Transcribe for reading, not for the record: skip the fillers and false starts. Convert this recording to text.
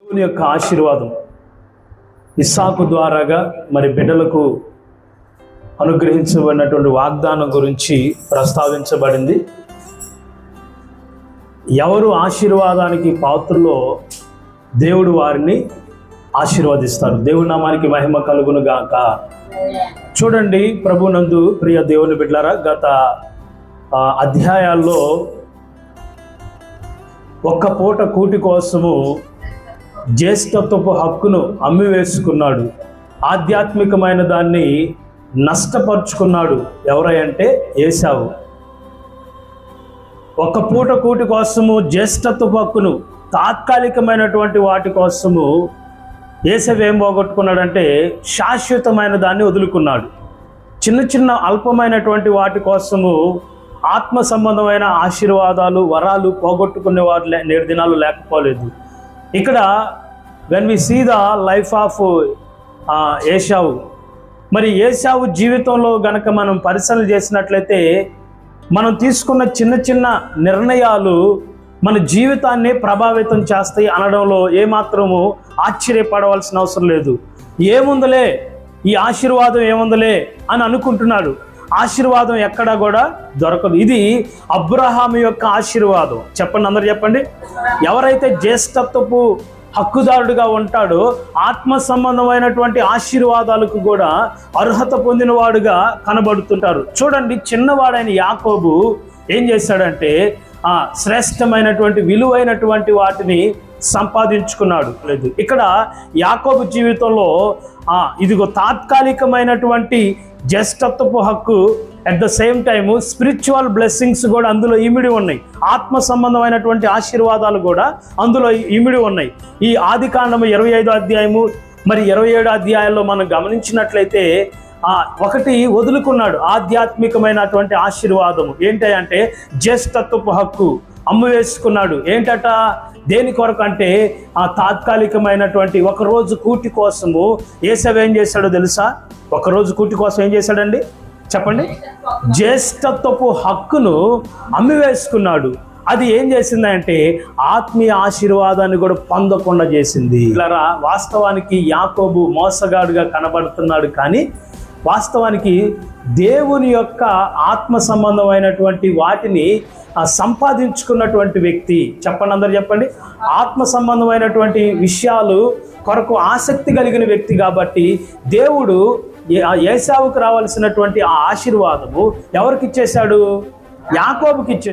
దేవుని యొక్క ఆశీర్వాదం ఇస్సాకు ద్వారాగా మరి బిడ్డలకు అనుగ్రహించబడినటువంటి వాగ్దానం గురించి ప్రస్తావించబడింది. ఎవరు ఆశీర్వాదానికి పాత్రలో దేవుడు వారిని ఆశీర్వదిస్తారు. దేవుడి నామానికి మహిమ కలుగును గాక. చూడండి, ప్రభునందు ప్రియ దేవుని బిడ్డలారా, గత అధ్యాయాల్లో ఒక్క పూట కూటి కోసము జ్యేష్ఠత్వపు హక్కును అమ్మివేసుకున్నాడు. ఆధ్యాత్మికమైన దాన్ని నష్టపరుచుకున్నాడు. ఎవరంటే ఏశావు. ఒక్క పూట కూటి కోసము జ్యేష్ఠత్వపు హక్కును, తాత్కాలికమైనటువంటి వాటి కోసము ఏశావు ఏం పోగొట్టుకున్నాడంటే శాశ్వతమైన దాన్ని వదులుకున్నాడు. చిన్న చిన్న అల్పమైనటువంటి వాటి కోసము ఆత్మ సంబంధమైన ఆశీర్వాదాలు, వరాలు పోగొట్టుకునే వారు నేడు దినాలు లేకపోలేదు. ఇక్కడ when we see the life of Esau, మరి ఏశావు జీవితంలో గనక మనం పరిశీలన చేసినట్లయితే మనం తీసుకున్న చిన్న చిన్న నిర్ణయాలు మన జీవితాన్ని ప్రభావితం చేస్తాయి అనడంలో ఏమాత్రము ఆశ్చర్యపడవలసిన అవసరం లేదు. ఏముందలే, ఈ ఆశీర్వాదం ఏముందలే అని అనుకుంటున్నాడు. ఆశీర్వాదం ఎక్కడా కూడా దొరకదు. ఇది అబ్రహాము యొక్క ఆశీర్వాదం. చెప్పండి, అందరు చెప్పండి. ఎవరైతే జ్యేష్ఠత్వపు హక్కుదారుడిగా ఉంటాడో ఆత్మ సంబంధమైనటువంటి ఆశీర్వాదాలకు కూడా అర్హత పొందినవాడుగా కనబడుతుంటారు. చూడండి, చిన్నవాడైన యాకోబు ఏం చేశాడంటే శ్రేష్టమైనటువంటి విలువైనటువంటి వాటిని సంపాదించుకున్నాడు. లేదు, ఇక్కడ యాకోబు జీవితంలో ఇదిగో తాత్కాలికమైనటువంటి జ్యేష్ఠత్వపు హక్కు, at the same time spiritual blessings కూడా అందులో ఇమిడి ఉన్నాయి. ఆత్మ సంబంధమైనటువంటి ఆశీర్వాదాలు కూడా అందులో ఇమిడి ఉన్నాయి. ఈ ఆదికాండము 25వ అధ్యాయము మరి 27వ అధ్యాయంలో మనం గమనించినట్లయితే ఒకటి వదులుకున్నాడు. ఆధ్యాత్మికమైనటువంటి ఆశీర్వాదము ఏంటంటే జ్యేష్ఠత్వపు హక్కు అమ్మివేసుకున్నాడు. ఏంటట, దేని కొరకు అంటే తాత్కాలికమైనటువంటి ఒకరోజు కూటి కోసము ఏశావు ఏం చేశాడో తెలుసా? ఒకరోజు కూటి కోసం ఏం చేశాడండి చెప్పండి? జ్యేష్ఠత్వపు హక్కును అమ్మివేసుకున్నాడు. అది ఏం చేసిందంటే ఆత్మీయ ఆశీర్వాదాన్ని కూడా పొందకుండా చేసింది. ఇలా వాస్తవానికి యాకోబు మోసగాడుగా కనబడుతున్నాడు, కానీ వాస్తవానికి దేవుని యొక్క ఆత్మ సంబంధమైనటువంటి వాటిని సంపాదించుకున్నటువంటి వ్యక్తి. చెప్పండి, అందరు చెప్పండి. ఆత్మ సంబంధమైనటువంటి విషయాలు కొరకు ఆసక్తి కలిగిన వ్యక్తి కాబట్టి దేవుడు ఏశావుకు రావాల్సినటువంటి ఆ ఆశీర్వాదము ఎవరికి ఇచ్చేశాడు? యాకోబుకి ఇచ్చేసాడు.